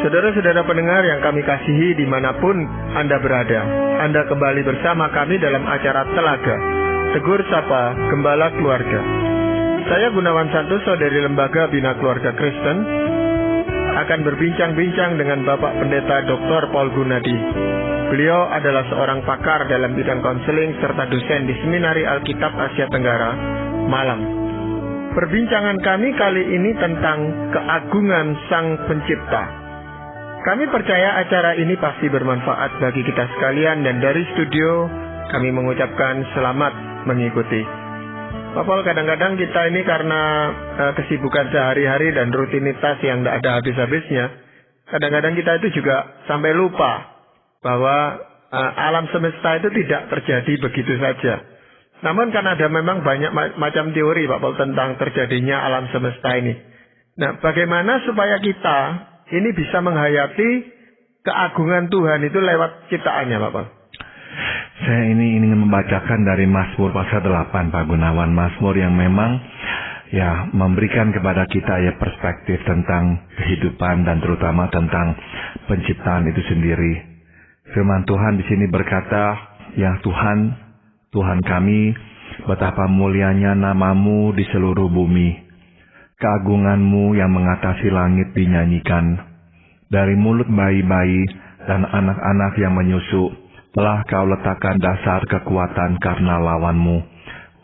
Saudara-saudara pendengar yang kami kasihi dimanapun Anda berada, Anda kembali bersama kami dalam acara Telaga, Tegur Sapa Gembala Keluarga. Saya Gunawan Santoso dari Lembaga Bina Keluarga Kristen akan berbincang-bincang dengan Bapak Pendeta Dr. Paul Gunadi. Beliau adalah seorang pakar dalam bidang konseling serta dosen di Seminari Alkitab Asia Tenggara, Malang. Perbincangan kami kali ini tentang keagungan Sang Pencipta. Kami percaya acara ini pasti bermanfaat bagi kita sekalian dan dari studio kami mengucapkan selamat mengikuti. Pak Paul, kadang-kadang kita ini karena kesibukan sehari-hari dan rutinitas yang tidak ada habis-habisnya, kadang-kadang kita itu juga sampai lupa bahwa alam semesta itu tidak terjadi begitu saja. Namun kan ada memang banyak macam teori Pak Paul tentang terjadinya alam semesta ini. Nah, bagaimana supaya kita ini bisa menghayati keagungan Tuhan itu lewat ciptaannya, Pak Paul? Saya ini ingin membacakan dari Mazmur pasal 8, Pak Gunawan. Mazmur yang memang memberikan kepada kita perspektif tentang kehidupan dan terutama tentang penciptaan itu sendiri. Firman Tuhan di sini berkata, "Ya Tuhan, Tuhan kami, betapa mulianya nama-Mu di seluruh bumi. Keagungan-Mu yang mengatasi langit dinyanyikan. Dari mulut bayi-bayi dan anak-anak yang menyusu, telah Kau letakkan dasar kekuatan karena lawan-Mu,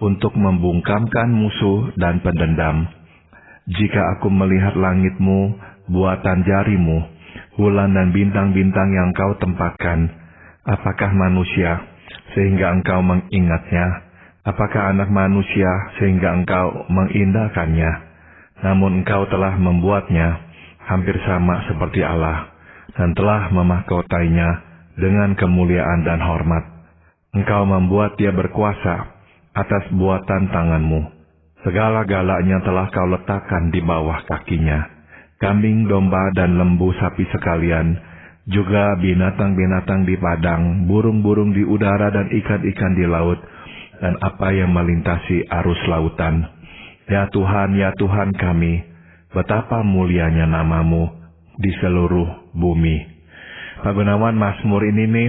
untuk membungkamkan musuh dan pendendam. Jika aku melihat langit-Mu, buatan jari-Mu, bulan dan bintang-bintang yang Kau tempatkan, apakah manusia sehingga Engkau mengingatnya? Apakah anak manusia sehingga Engkau mengindahkannya? Namun Engkau telah membuatnya hampir sama seperti Allah, dan telah memahkotainya dengan kemuliaan dan hormat. Engkau membuat dia berkuasa atas buatan tangan-Mu. Segala-galanya telah Kau letakkan di bawah kakinya. Kambing, domba, dan lembu sapi sekalian, juga binatang-binatang di padang, burung-burung di udara, dan ikan-ikan di laut, dan apa yang melintasi arus lautan. Ya Tuhan kami, betapa mulianya nama-Mu di seluruh bumi." Pak Gunawan, Mazmur ini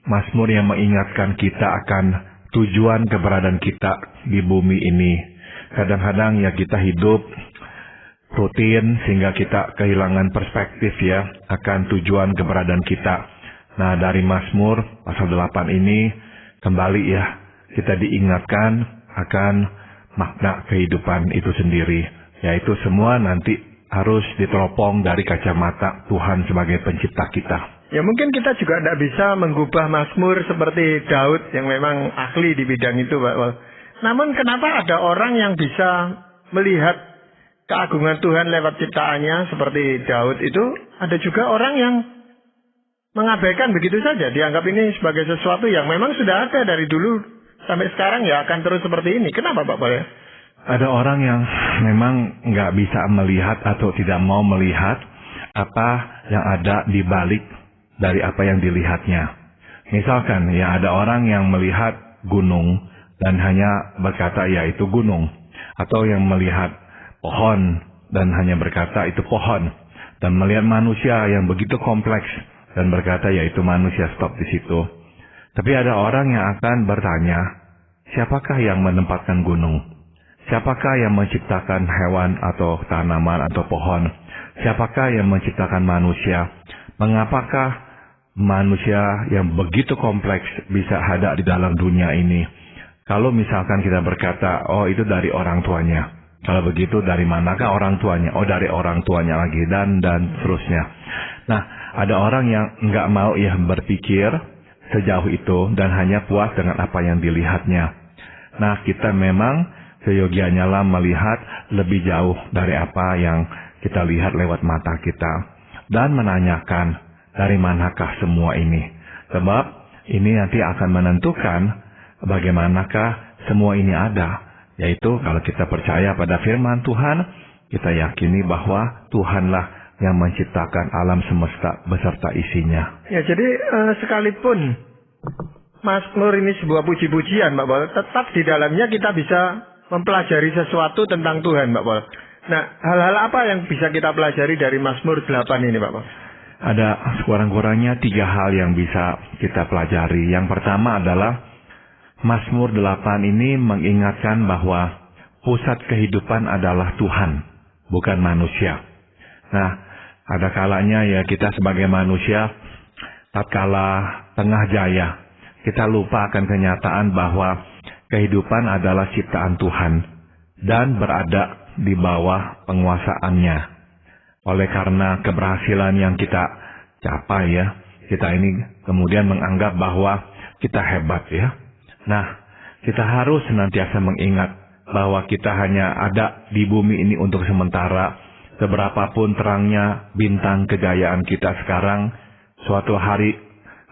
Mazmur yang mengingatkan kita akan tujuan keberadaan kita di bumi ini. Kadang-kadang kita hidup rutin sehingga kita kehilangan perspektif akan tujuan keberadaan kita. Nah, dari Mazmur pasal 8 ini kembali kita diingatkan akan makna kehidupan itu sendiri, yaitu semua nanti harus diteropong dari kacamata Tuhan sebagai pencipta kita. Ya, mungkin kita juga tidak bisa menggubah Mazmur seperti Daud yang memang ahli di bidang itu, Pak Paul. Namun kenapa ada orang yang bisa melihat keagungan Tuhan lewat ciptaannya seperti Daud itu? Ada juga orang yang mengabaikan begitu saja, dianggap ini sebagai sesuatu yang memang sudah ada dari dulu sampai sekarang akan terus seperti ini. Kenapa Pak Paul? Ada orang yang memang nggak bisa melihat atau tidak mau melihat apa yang ada di balik dari apa yang dilihatnya. Misalkan ada orang yang melihat gunung dan hanya berkata itu gunung, atau yang melihat pohon dan hanya berkata itu pohon, dan melihat manusia yang begitu kompleks dan berkata itu manusia, stop di situ. Tapi ada orang yang akan bertanya, siapakah yang menempatkan gunung? Siapakah yang menciptakan hewan atau tanaman atau pohon? Siapakah yang menciptakan manusia? Mengapakah manusia yang begitu kompleks bisa ada di dalam dunia ini? Kalau misalkan kita berkata, oh itu dari orang tuanya. Kalau begitu dari manakah orang tuanya? Oh dari orang tuanya lagi, dan seterusnya. Nah, ada orang yang nggak mau berpikir sejauh itu dan hanya puas dengan apa yang dilihatnya. Nah, kita memang seyogianya lah melihat lebih jauh dari apa yang kita lihat lewat mata kita dan menanyakan dari manakah semua ini. Sebab ini nanti akan menentukan bagaimanakah semua ini ada. Yaitu kalau kita percaya pada firman Tuhan, kita yakini bahwa Tuhanlah yang menciptakan alam semesta beserta isinya. Ya, jadi sekalipun Mazmur ini sebuah puji-pujian, Pak Paul, tetap di dalamnya kita bisa mempelajari sesuatu tentang Tuhan, Pak Paul. Nah, hal-hal apa yang bisa kita pelajari dari Mazmur 8 ini, Pak Paul? Ada sekurang-kurangnya 3 hal yang bisa kita pelajari. Yang pertama adalah Mazmur 8 ini mengingatkan bahwa pusat kehidupan adalah Tuhan, bukan manusia. Nah, ada kalanya ya kita sebagai manusia, tatkala tengah jaya, kita lupa akan kenyataan bahwa kehidupan adalah ciptaan Tuhan dan berada di bawah penguasaannya. Oleh karena keberhasilan yang kita capai ya, kita ini kemudian menganggap bahwa kita hebat ya. Nah, kita harus senantiasa mengingat bahwa kita hanya ada di bumi ini untuk sementara. Seberapapun terangnya bintang kejayaan kita sekarang, suatu hari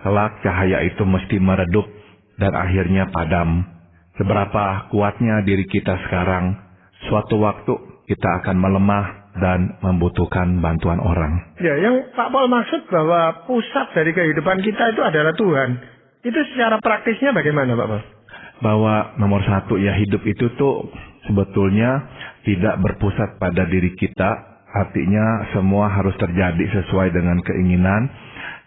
kelak cahaya itu mesti meredup dan akhirnya padam. Seberapa kuatnya diri kita sekarang, suatu waktu kita akan melemah dan membutuhkan bantuan orang. Ya, yang Pak Paul maksud bahwa pusat dari kehidupan kita itu adalah Tuhan. Itu secara praktisnya bagaimana, Pak Paul? Bahwa nomor 1 ya, hidup itu tuh sebetulnya tidak berpusat pada diri kita. Artinya semua harus terjadi sesuai dengan keinginan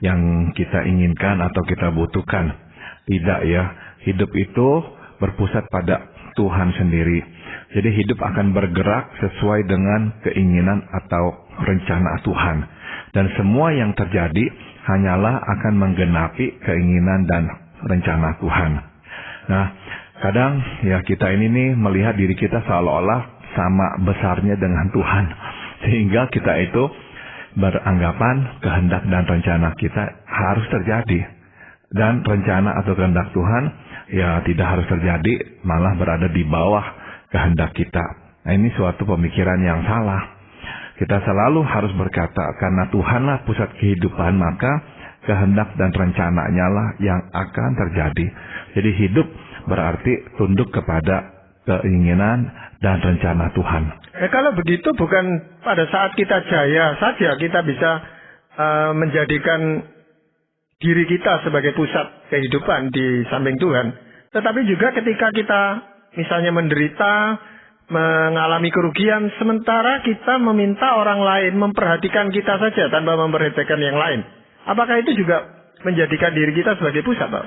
yang kita inginkan atau kita butuhkan. Tidak ya, hidup itu berpusat pada Tuhan sendiri. Jadi hidup akan bergerak sesuai dengan keinginan atau rencana Tuhan. Dan semua yang terjadi hanyalah akan menggenapi keinginan dan rencana Tuhan. Nah, kadang ya kita ini nih melihat diri kita seolah-olah sama besarnya dengan Tuhan. Sehingga kita itu beranggapan kehendak dan rencana kita harus terjadi. Dan rencana atau kehendak Tuhan ya tidak harus terjadi, malah berada di bawah kehendak kita. Nah, ini suatu pemikiran yang salah. Kita selalu harus berkata, karena Tuhanlah pusat kehidupan, maka kehendak dan rencananya lah yang akan terjadi. Jadi hidup berarti tunduk kepada keinginan dan rencana Tuhan. Kalau begitu bukan pada saat kita jaya saja kita bisa menjadikan diri kita sebagai pusat kehidupan di samping Tuhan. Tetapi juga ketika kita misalnya menderita, mengalami kerugian, sementara kita meminta orang lain memperhatikan kita saja tanpa memperhatikan yang lain. Apakah itu juga menjadikan diri kita sebagai pusat, Pak?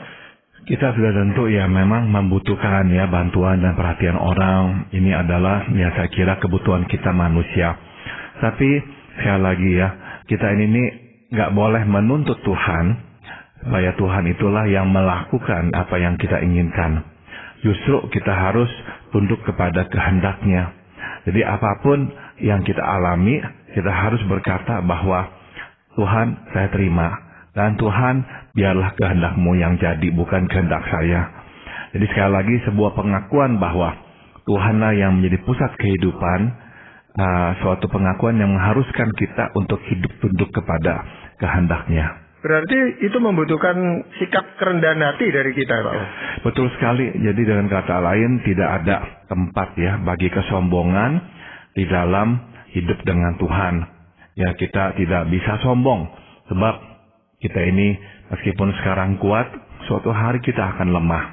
Kita sudah tentu ya memang membutuhkan ya bantuan dan perhatian orang. Ini adalah ya saya kira kebutuhan kita manusia. Tapi sekali lagi ya, kita ini nggak boleh menuntut Tuhan supaya Tuhan itulah yang melakukan apa yang kita inginkan. Justru kita harus tunduk kepada kehendaknya. Jadi apapun yang kita alami, kita harus berkata bahwa Tuhan, saya terima. Dan Tuhan, biarlah kehendak-Mu yang jadi, bukan kehendak saya. Jadi sekali lagi sebuah pengakuan bahwa Tuhanlah yang menjadi pusat kehidupan, suatu pengakuan yang mengharuskan kita untuk hidup tunduk kepada kehendak-Nya. Berarti itu membutuhkan sikap kerendahan hati dari kita, Pak. Betul sekali. Jadi dengan kata lain tidak ada tempat ya bagi kesombongan di dalam hidup dengan Tuhan. Ya, kita tidak bisa sombong sebab kita ini meskipun sekarang kuat, suatu hari kita akan lemah.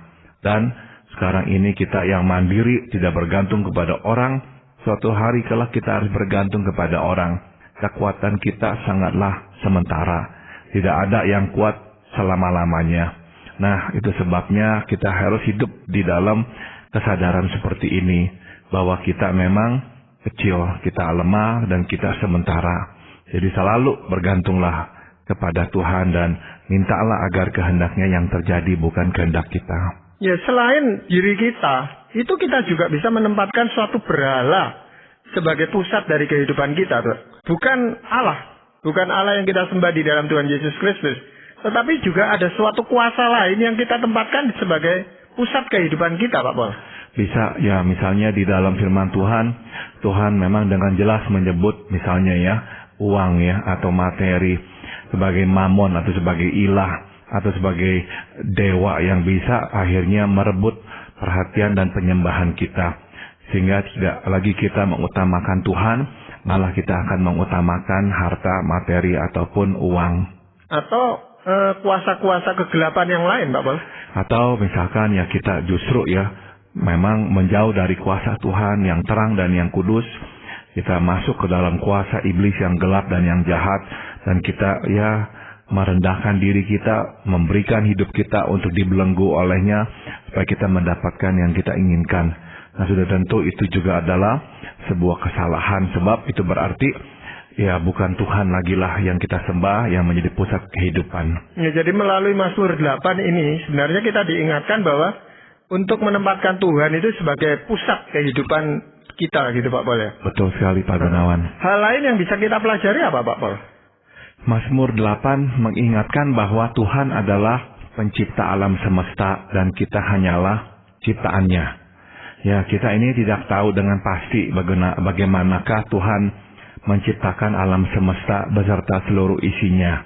Dan sekarang ini kita yang mandiri, tidak bergantung kepada orang, suatu hari kelak kita harus bergantung kepada orang. Kekuatan kita sangatlah sementara. Tidak ada yang kuat selama-lamanya. Nah, itu sebabnya kita harus hidup di dalam kesadaran seperti ini. Bahwa kita memang kecil, kita lemah, dan kita sementara. Jadi selalu bergantunglah kepada Tuhan dan mintalah agar kehendaknya yang terjadi, bukan kehendak kita. Ya, selain diri kita, itu kita juga bisa menempatkan suatu berhala sebagai pusat dari kehidupan kita, tuh. Bukan Allah. Bukan Allah yang kita sembah di dalam Tuhan Yesus Kristus. Tetapi juga ada suatu kuasa lain yang kita tempatkan sebagai pusat kehidupan kita, Pak Paul. Bisa, ya misalnya di dalam firman Tuhan, Tuhan memang dengan jelas menyebut misalnya ya, uang ya, atau materi sebagai mamon atau sebagai ilah, atau sebagai dewa yang bisa akhirnya merebut perhatian dan penyembahan kita. Sehingga tidak lagi kita mengutamakan Tuhan, malah kita akan mengutamakan harta, materi, ataupun uang. Atau kuasa-kuasa kegelapan yang lain, Pak Paul. Atau misalkan ya kita justru ya memang menjauh dari kuasa Tuhan yang terang dan yang kudus. kita masuk ke dalam kuasa iblis yang gelap dan yang jahat, dan kita merendahkan diri kita, memberikan hidup kita untuk dibelenggu olehnya supaya kita mendapatkan yang kita inginkan. Nah, sudah tentu itu juga adalah sebuah kesalahan, sebab itu berarti bukan Tuhan lagi lah yang kita sembah, yang menjadi pusat kehidupan. Ya, jadi melalui Mazmur 8 ini sebenarnya kita diingatkan bahwa untuk menempatkan Tuhan itu sebagai pusat kehidupan kita gitu Pak Paul ya. Betul sekali Pak Gunawan. Hal lain yang bisa kita pelajari apa Pak Paul? Mazmur 8 mengingatkan bahwa Tuhan adalah pencipta alam semesta dan kita hanyalah ciptaannya. Ya, kita ini tidak tahu dengan pasti bagaimanakah Tuhan menciptakan alam semesta beserta seluruh isinya.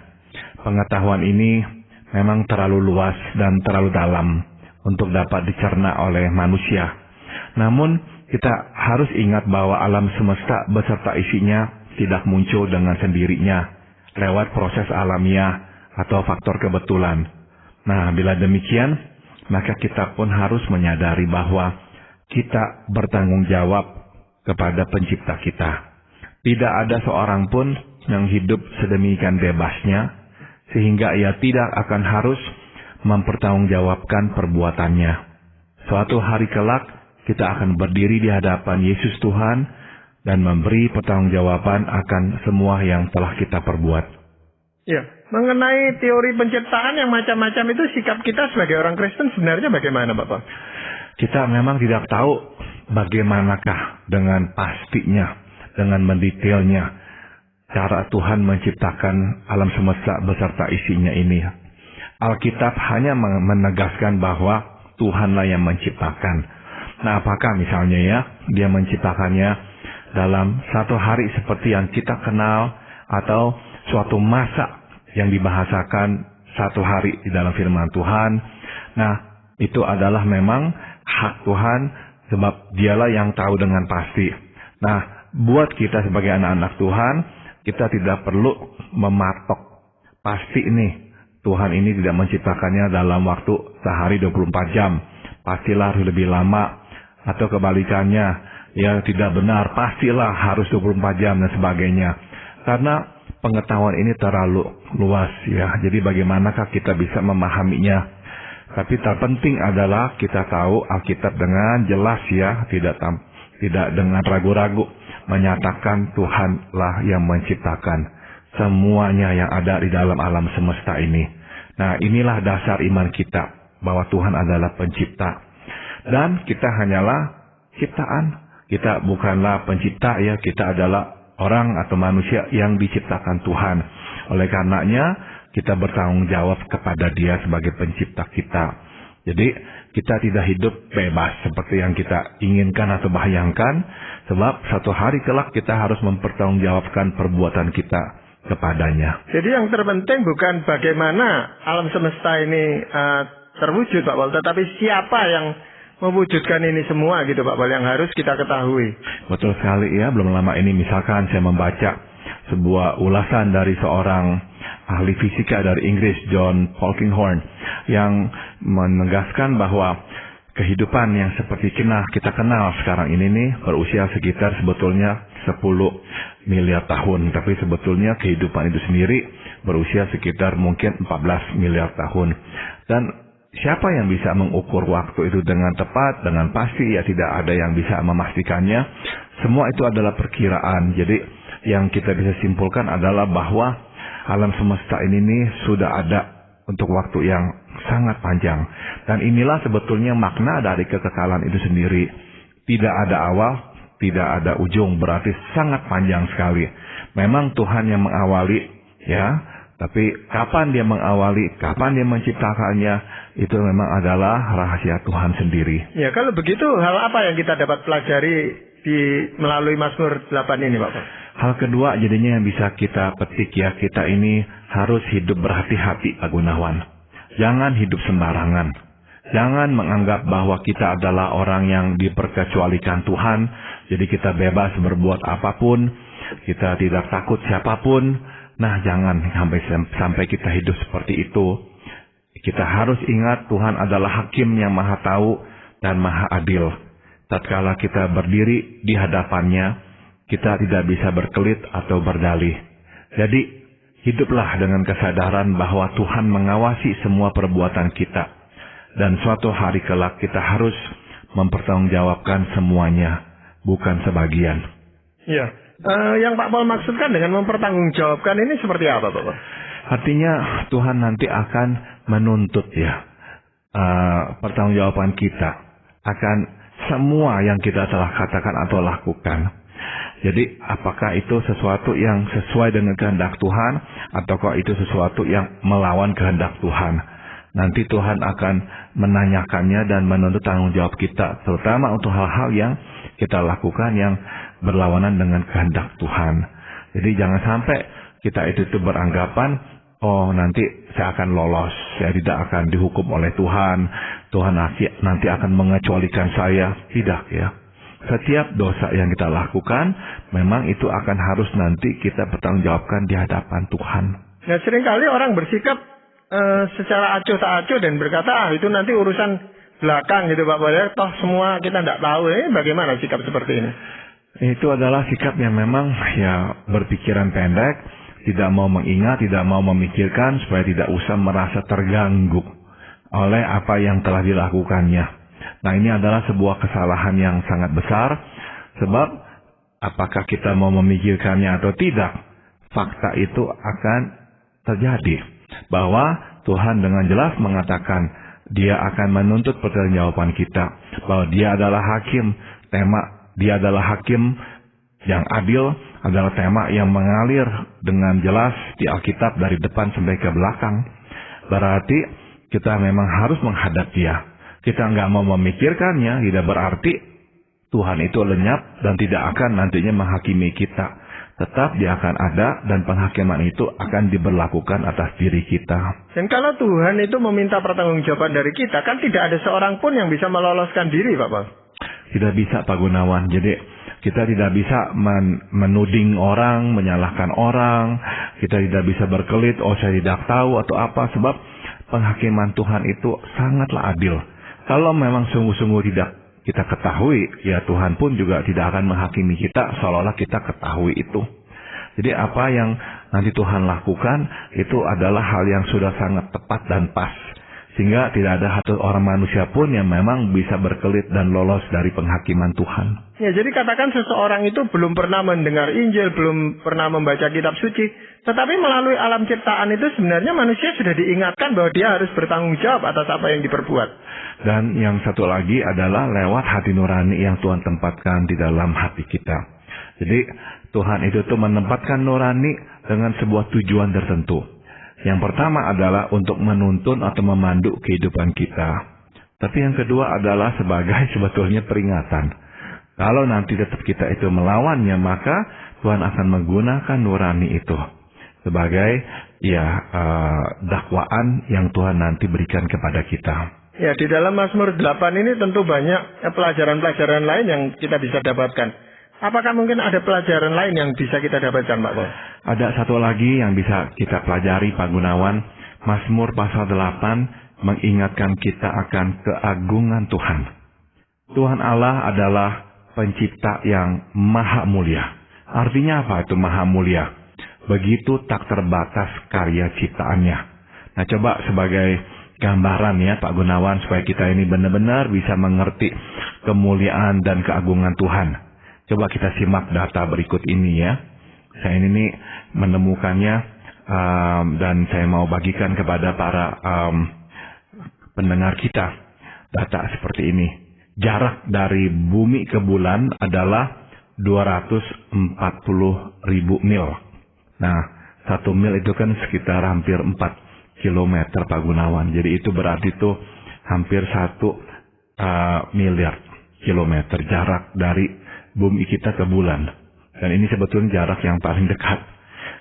Pengetahuan ini memang terlalu luas dan terlalu dalam untuk dapat dicerna oleh manusia. Namun kita harus ingat bahwa alam semesta beserta isinya tidak muncul dengan sendirinya lewat proses alamiah atau faktor kebetulan. Nah, bila demikian, maka kita pun harus menyadari bahwa kita bertanggung jawab kepada pencipta kita. Tidak ada seorang pun yang hidup sedemikian bebasnya sehingga ia tidak akan harus mempertanggungjawabkan perbuatannya. Suatu hari kelak kita akan berdiri di hadapan Yesus Tuhan dan memberi pertanggungjawaban akan semua yang telah kita perbuat. Ya, mengenai teori penciptaan yang macam-macam itu, sikap kita sebagai orang Kristen sebenarnya bagaimana Bapak? Kita memang tidak tahu bagaimanakah dengan pastinya, dengan mendetailnya, cara Tuhan menciptakan alam semesta beserta isinya ini. Alkitab hanya menegaskan bahwa Tuhanlah yang menciptakan. Nah, apakah misalnya dia menciptakannya dalam satu hari seperti yang kita kenal, atau suatu masa yang dibahasakan satu hari di dalam firman Tuhan? Nah, itu adalah memang hak Tuhan, sebab dialah yang tahu dengan pasti. Nah, buat kita sebagai anak-anak Tuhan, kita tidak perlu mematok pasti ini. Tuhan ini tidak menciptakannya dalam waktu sehari 24 jam. Pastilah harus lebih lama. Atau kebalikannya, tidak benar, pastilah harus 24 jam dan sebagainya. Karena pengetahuan ini terlalu luas ya. Jadi bagaimanakah kita bisa memahaminya? Tapi terpenting adalah kita tahu Alkitab dengan jelas tidak dengan ragu-ragu menyatakan Tuhanlah yang menciptakan semuanya yang ada di dalam alam semesta ini. Nah, inilah dasar iman kita, bahwa Tuhan adalah pencipta. Dan kita hanyalah ciptaan. Kita bukanlah pencipta kita adalah orang atau manusia yang diciptakan Tuhan. Oleh karenanya, kita bertanggung jawab kepada Dia sebagai pencipta kita. Jadi, kita tidak hidup bebas seperti yang kita inginkan atau bayangkan, sebab satu hari kelak kita harus mempertanggungjawabkan perbuatan kita kepadanya. Jadi yang terpenting bukan bagaimana alam semesta ini terwujud Pak Paul, tetapi siapa yang mewujudkan ini semua gitu Pak Paul, yang harus kita ketahui. Betul sekali ya. Belum lama ini misalkan saya membaca sebuah ulasan dari seorang ahli fisika dari Inggris, John Polkinghorne, yang menegaskan bahwa kehidupan yang seperti kita kenal sekarang ini berusia sekitar sebetulnya 10 miliar tahun. Tapi sebetulnya kehidupan itu sendiri berusia sekitar mungkin 14 miliar tahun. Dan siapa yang bisa mengukur waktu itu dengan tepat, dengan pasti? Tidak ada yang bisa memastikannya. Semua itu adalah perkiraan. Jadi yang kita bisa simpulkan adalah bahwa alam semesta ini sudah ada untuk waktu yang sangat panjang. Dan inilah sebetulnya makna dari kekekalan itu sendiri. Tidak ada awal, tidak ada ujung, berarti sangat panjang sekali. Memang Tuhan yang mengawali tapi kapan Dia mengawali, kapan Dia menciptakannya, itu memang adalah rahasia Tuhan sendiri. Ya, kalau begitu hal apa yang kita dapat pelajari melalui Mazmur 8 ini Pak? Hal kedua jadinya yang bisa kita petik kita ini harus hidup berhati-hati Pak Gunawan. Jangan hidup sembarangan. Jangan menganggap bahwa kita adalah orang yang diperkecualikan Tuhan, jadi kita bebas berbuat apapun, kita tidak takut siapapun. Nah, jangan sampai kita hidup seperti itu. Kita harus ingat Tuhan adalah hakim yang maha tahu dan maha adil. Tatkala kita berdiri di hadapannya, kita tidak bisa berkelit atau berdalih. Jadi, hiduplah dengan kesadaran bahwa Tuhan mengawasi semua perbuatan kita. Dan suatu hari kelak kita harus mempertanggungjawabkan semuanya, bukan sebagian. Ya, yang Pak Paul maksudkan dengan mempertanggungjawabkan ini seperti apa, Pak? Artinya Tuhan nanti akan menuntut pertanggungjawaban kita akan semua yang kita telah katakan atau lakukan. Jadi apakah itu sesuatu yang sesuai dengan kehendak Tuhan, ataukah itu sesuatu yang melawan kehendak Tuhan? Nanti Tuhan akan menanyakannya dan menuntut tanggung jawab kita, terutama untuk hal-hal yang kita lakukan yang berlawanan dengan kehendak Tuhan. Jadi jangan sampai kita itu beranggapan, oh nanti saya akan lolos, saya tidak akan dihukum oleh Tuhan, Tuhan nanti akan mengecualikan saya. Tidak ya. Setiap dosa yang kita lakukan, memang itu akan harus nanti kita bertanggungjawabkan di hadapan Tuhan. Nah, seringkali orang bersikap secara acuh tak acuh dan berkata, itu nanti urusan belakang gitu Pak Paul. Toh semua kita tidak tahu. Bagaimana sikap seperti ini? Itu adalah sikap yang memang berpikiran pendek, tidak mau mengingat, tidak mau memikirkan supaya tidak usah merasa terganggu oleh apa yang telah dilakukannya. Nah, ini adalah sebuah kesalahan yang sangat besar, sebab apakah kita mau memikirkannya atau tidak, fakta itu akan terjadi. Bahwa Tuhan dengan jelas mengatakan Dia akan menuntut pertanggungjawaban kita, bahwa Dia adalah hakim. Dia adalah hakim yang adil, adalah tema yang mengalir dengan jelas di Alkitab dari depan sampai ke belakang. Berarti kita memang harus menghadap Dia. Kita nggak mau memikirkannya, tidak berarti Tuhan itu lenyap dan tidak akan nantinya menghakimi kita. Tetap Dia akan ada dan penghakiman itu akan diberlakukan atas diri kita. Dan kalau Tuhan itu meminta pertanggungjawaban dari kita, kan tidak ada seorang pun yang bisa meloloskan diri, Pak Paul. Tidak bisa, Pak Gunawan. Jadi kita tidak bisa menuding orang, menyalahkan orang. Kita tidak bisa berkelit, oh saya tidak tahu atau apa. Sebab penghakiman Tuhan itu sangatlah adil. Kalau memang sungguh-sungguh tidak kita ketahui, ya Tuhan pun juga tidak akan menghakimi kita seolah-olah kita ketahui itu. Jadi apa yang nanti Tuhan lakukan itu adalah hal yang sudah sangat tepat dan pas. Sehingga tidak ada satu orang manusia pun yang memang bisa berkelit dan lolos dari penghakiman Tuhan. Ya, jadi katakan seseorang itu belum pernah mendengar Injil, belum pernah membaca kitab suci. Tetapi melalui alam ciptaan itu sebenarnya manusia sudah diingatkan bahwa dia harus bertanggung jawab atas apa yang diperbuat. Dan yang satu lagi adalah lewat hati nurani yang Tuhan tempatkan di dalam hati kita. Jadi Tuhan itu tuh menempatkan nurani dengan sebuah tujuan tertentu. Yang pertama adalah untuk menuntun atau memandu kehidupan kita. Tapi yang kedua adalah sebagai sebetulnya peringatan. Kalau nanti tetap kita itu melawannya, maka Tuhan akan menggunakan nurani itu sebagai dakwaan yang Tuhan nanti berikan kepada kita. Ya, di dalam Mazmur 8 ini tentu banyak pelajaran-pelajaran lain yang kita bisa dapatkan. Apakah mungkin ada pelajaran lain yang bisa kita dapatkan, Pak Paul? Ada satu lagi yang bisa kita pelajari, Pak Gunawan. Mazmur pasal 8 mengingatkan kita akan keagungan Tuhan. Tuhan Allah adalah pencipta yang maha mulia. Artinya apa itu maha mulia? Begitu tak terbatas karya ciptaannya. Nah, coba sebagai gambaran ya Pak Gunawan, supaya kita ini benar-benar bisa mengerti kemuliaan dan keagungan Tuhan. Coba kita simak data berikut ini ya. Saya ini menemukannya dan saya mau bagikan kepada para pendengar kita. Data seperti ini. Jarak dari bumi ke bulan adalah 240.000 mil. Nah, 1 mil itu kan sekitar hampir 4 kilometer Pak Gunawan. Jadi itu berarti itu hampir 1 miliar kilometer jarak dari bumi kita ke bulan. Dan ini sebetulnya jarak yang paling dekat.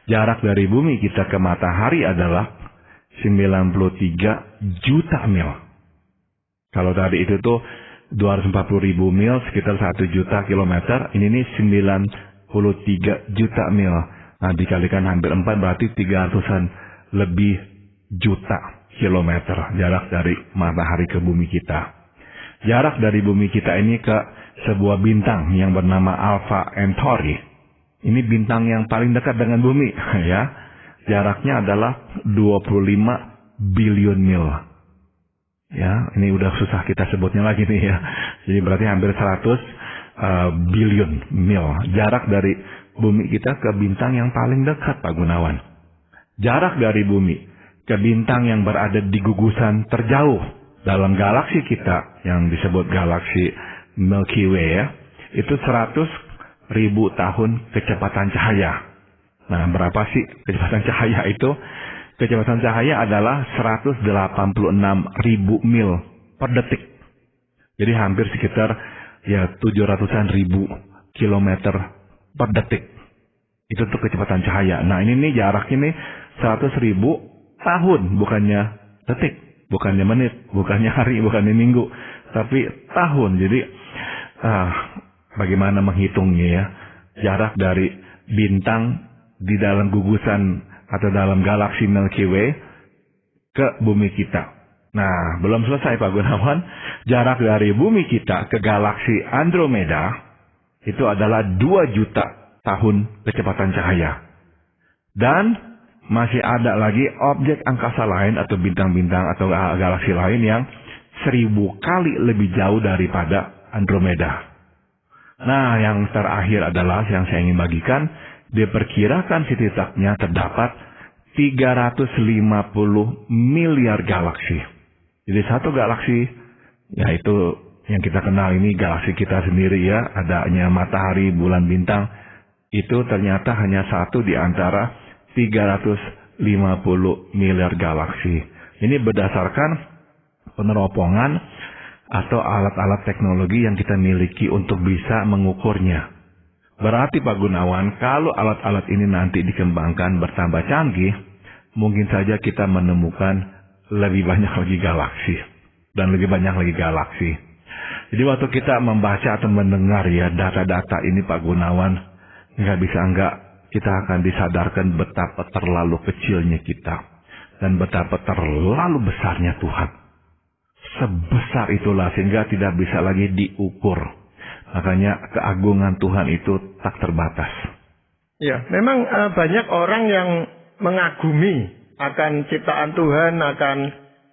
Jarak dari bumi kita ke matahari adalah 93 juta mil. Kalau tadi itu tuh 240.000 mil sekitar 1 juta kilometer. Ini nih 93 juta mil. Nah, dikalikan hampir 4 berarti 300-an lebih juta kilometer jarak dari matahari ke bumi kita. Jarak dari bumi kita ini ke sebuah bintang yang bernama Alpha Centauri Ini bintang yang paling dekat dengan bumi, ya. Jaraknya adalah 25 billion mil. Ya, ini udah susah kita sebutnya lagi nih ya. Jadi berarti hampir 100 billion mil. Jarak dari bumi kita ke bintang yang paling dekat, Pak Gunawan. Jarak dari bumi ke bintang yang berada di gugusan terjauh dalam galaksi kita yang disebut galaksi Milky Way ya, itu 100.000 tahun kecepatan cahaya. Nah, berapa sih kecepatan cahaya itu? Kecepatan cahaya adalah 186.000 mil per detik. Jadi hampir sekitar ya 700-an ribu kilometer per detik. Itu tuh kecepatan cahaya. Nah, ini nih jaraknya nih 100.000 tahun, bukannya detik, bukannya menit, bukannya hari, bukannya minggu, tapi tahun. Jadi bagaimana menghitungnya ya? Jarak dari bintang di dalam gugusan atau dalam galaksi Milky Way ke bumi kita. Nah, belum selesai Pak Gunawan. Jarak dari bumi kita ke galaksi Andromeda itu adalah 2 juta tahun kecepatan cahaya. Dan masih ada lagi objek angkasa lain atau bintang-bintang atau galaksi lain yang 1000 kali lebih jauh daripada Andromeda. Nah, yang terakhir adalah yang saya ingin bagikan. Diperkirakan setidaknya terdapat 350 miliar galaksi. Jadi satu galaksi, yaitu yang kita kenal ini galaksi kita sendiri ya, adanya matahari, bulan, bintang, itu ternyata hanya satu di antara 350 miliar galaksi. Ini berdasarkan peneropongan atau alat-alat teknologi yang kita miliki untuk bisa mengukurnya. Berarti Pak Gunawan, kalau alat-alat ini nanti dikembangkan bertambah canggih, mungkin saja kita menemukan lebih banyak lagi galaksi. Dan lebih banyak lagi galaksi. Jadi waktu kita membaca atau mendengar ya data-data ini Pak Gunawan, nggak bisa enggak kita akan disadarkan betapa terlalu kecilnya kita. Dan betapa terlalu besarnya Tuhan. Sebesar itulah sehingga tidak bisa lagi diukur. Makanya keagungan Tuhan itu tak terbatas. Ya, memang banyak orang yang mengagumi akan ciptaan Tuhan, akan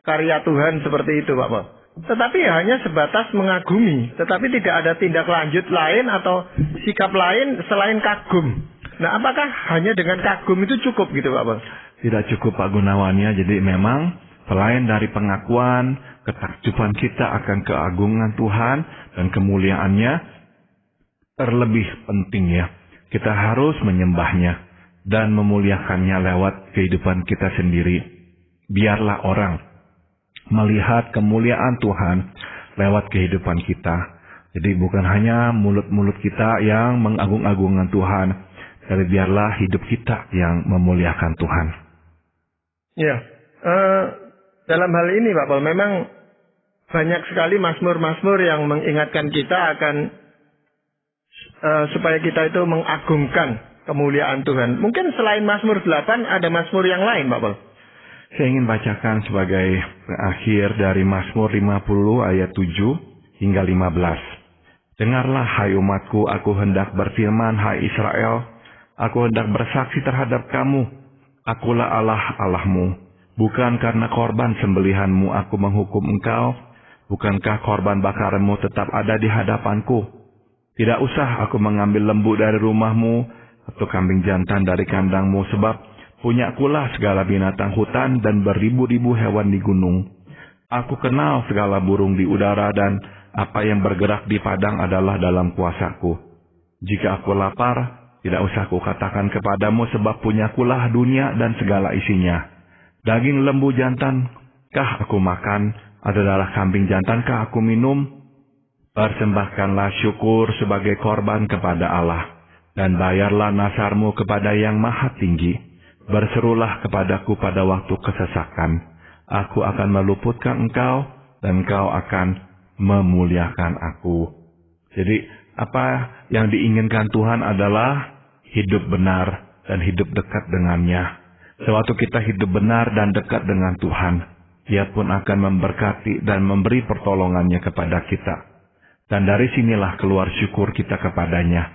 karya Tuhan seperti itu, Pak Paul. Tetapi hanya sebatas mengagumi, tetapi tidak ada tindak lanjut lain atau sikap lain selain kagum. Nah, apakah hanya dengan kagum itu cukup gitu, Pak Paul? Tidak cukup Pak Gunawannya. Jadi memang selain dari pengakuan, ketakjuban kita akan keagungan Tuhan dan kemuliaannya, terlebih penting ya, kita harus menyembahnya dan memuliakannya lewat kehidupan kita sendiri. Biarlah orang melihat kemuliaan Tuhan lewat kehidupan kita. Jadi bukan hanya mulut-mulut kita yang mengagung-agungkan Tuhan, tapi biarlah hidup kita yang memuliakan Tuhan. Ya, dalam hal ini Pak Paul, memang banyak sekali mazmur-mazmur yang mengingatkan kita akan supaya kita itu mengagungkan kemuliaan Tuhan. Mungkin selain Mazmur 8 ada mazmur yang lain, Pak Paul. Saya ingin bacakan sebagai akhir dari Mazmur 50 ayat 7 hingga 15. Dengarlah hai umatku, aku hendak berfirman hai Israel, aku hendak bersaksi terhadap kamu. Akulah Allah Allahmu. Bukan karena korban sembelihanmu aku menghukum engkau. Bukankah korban bakaranmu tetap ada di hadapanku? Tidak usah aku mengambil lembu dari rumahmu atau kambing jantan dari kandangmu, sebab punyakulah segala binatang hutan dan beribu-ribu hewan di gunung. Aku kenal segala burung di udara dan apa yang bergerak di padang adalah dalam kuasaku. Jika aku lapar, tidak usah aku katakan kepadamu, sebab punyakulah dunia dan segala isinya. Daging lembu jantan kah aku makan, atau darah kambing jantankah aku minum? Persembahkanlah syukur sebagai korban kepada Allah, dan bayarlah nasarmu kepada Yang Maha Tinggi. Berserulah kepadaku pada waktu kesesakan. Aku akan meluputkan engkau, dan engkau akan memuliakan aku. Jadi, apa yang diinginkan Tuhan adalah hidup benar dan hidup dekat dengannya. Sewaktu kita hidup benar dan dekat dengan Tuhan, Dia pun akan memberkati dan memberi pertolongannya kepada kita. Dan dari sinilah keluar syukur kita kepadanya.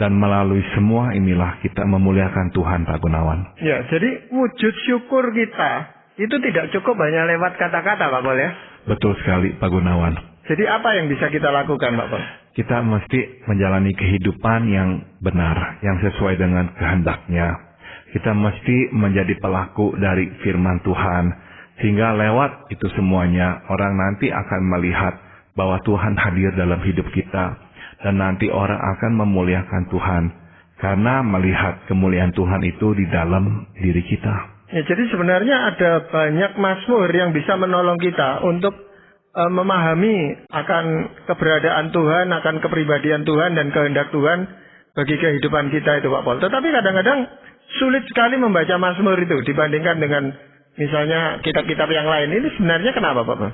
Dan melalui semua inilah kita memuliakan Tuhan, Pak Gunawan. Ya, jadi wujud syukur kita itu tidak cukup hanya lewat kata-kata, Pak Pol, ya? Betul sekali, Pak Gunawan. Jadi apa yang bisa kita lakukan, Pak Pol? Kita mesti menjalani kehidupan yang benar, yang sesuai dengan kehendaknya. Kita mesti menjadi pelaku dari firman Tuhan. Sehingga lewat itu semuanya, orang nanti akan melihat bahwa Tuhan hadir dalam hidup kita. Dan nanti orang akan memuliakan Tuhan. Karena melihat kemuliaan Tuhan itu di dalam diri kita. Ya, jadi sebenarnya ada banyak mazmur yang bisa menolong kita untuk memahami akan keberadaan Tuhan, akan kepribadian Tuhan dan kehendak Tuhan bagi kehidupan kita itu, Pak Pol. Tetapi kadang-kadang sulit sekali membaca mazmur itu dibandingkan dengan misalnya kitab-kitab yang lain. Ini sebenarnya kenapa, Pak Pol?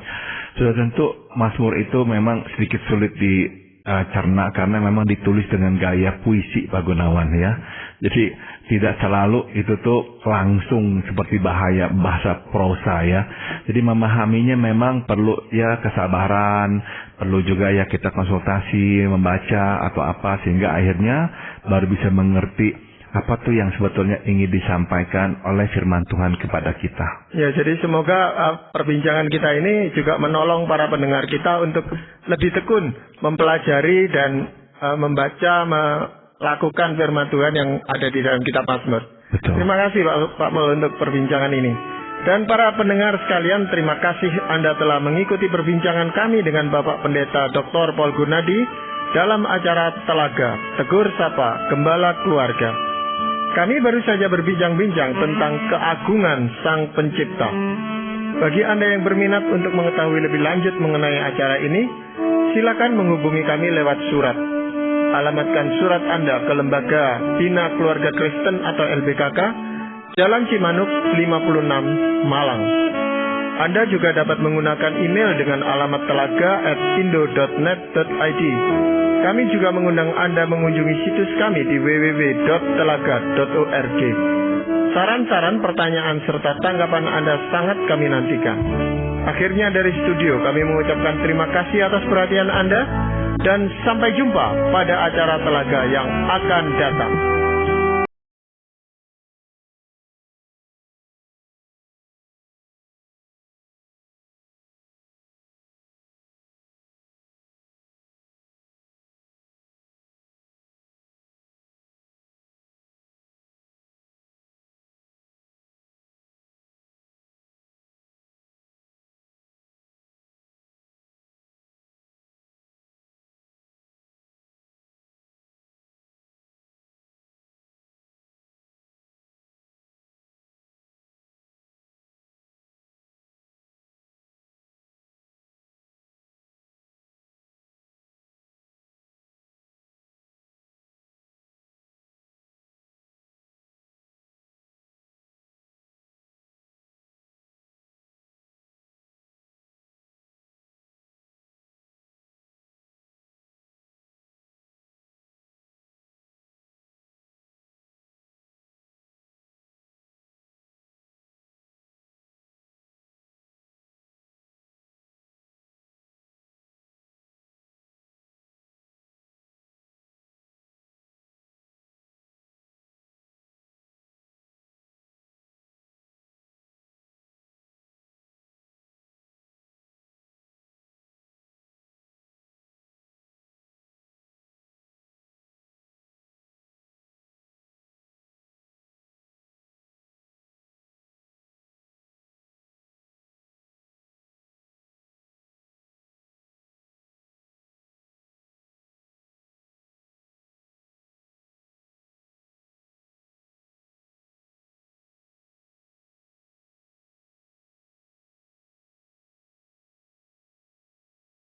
Sudah tentu mazmur itu memang sedikit sulit dicerna karena memang ditulis dengan gaya puisi, Pak Gunawan, ya. Jadi tidak selalu itu tuh langsung seperti bahasa prosa, ya. Jadi memahaminya memang perlu ya kesabaran, perlu juga ya kita konsultasi, membaca atau apa sehingga akhirnya baru bisa mengerti apa tuh yang sebetulnya ingin disampaikan oleh firman Tuhan kepada kita. Ya, jadi semoga perbincangan kita ini juga menolong para pendengar kita untuk lebih tekun mempelajari dan membaca, melakukan firman Tuhan yang ada di dalam kitab Mazmur. Betul. Terima kasih Pak Pol untuk perbincangan ini. Dan para pendengar sekalian, terima kasih Anda telah mengikuti perbincangan kami dengan Bapak Pendeta Dr. Paul Gunadi dalam acara Telaga, Tegur Sapa, Gembala Keluarga. Kami baru saja berbincang-bincang tentang keagungan Sang Pencipta. Bagi Anda yang berminat untuk mengetahui lebih lanjut mengenai acara ini, silakan menghubungi kami lewat surat. Alamatkan surat Anda ke Lembaga Bina Keluarga Kristen atau LBKK, Jalan Cimanuk 56, Malang. Anda juga dapat menggunakan email dengan alamat telaga@indo.net.id. Kami juga mengundang Anda mengunjungi situs kami di www.telaga.org. Saran-saran, pertanyaan, serta tanggapan Anda sangat kami nantikan. Akhirnya dari studio kami mengucapkan terima kasih atas perhatian Anda dan sampai jumpa pada acara Telaga yang akan datang.